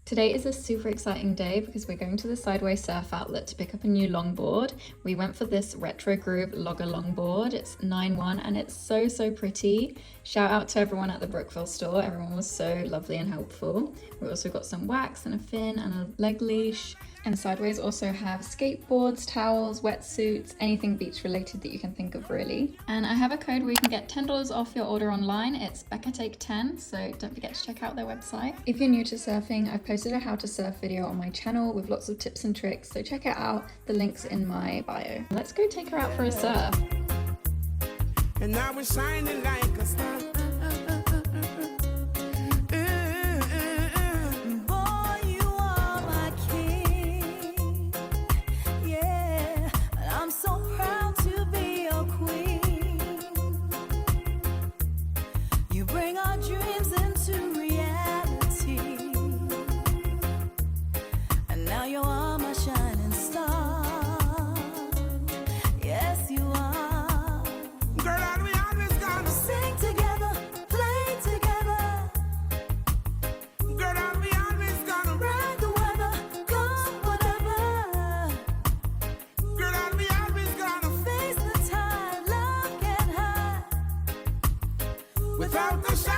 Today is a super exciting day because we're going to the Sideways Surf Outlet to pick up a new longboard. We went for this Retro Groove logger longboard. It's 9.1 and it's so pretty. Shout out to everyone at the Brookville store. Everyone was so lovely and helpful. We also got some wax and a fin and a leg leash. And Sideways also have skateboards, towels, wetsuits, anything beach related that you can think of really. And I have a code where you can get $10 off your order online. It's BeccaTake10, so don't forget to check out their website. If you're new to surfing, I've posted a how to surf video on my channel with lots of tips and tricks, so check it out. The link's in my bio. Let's go take her out for a surf. And now we're shining like a star. Without the shadow.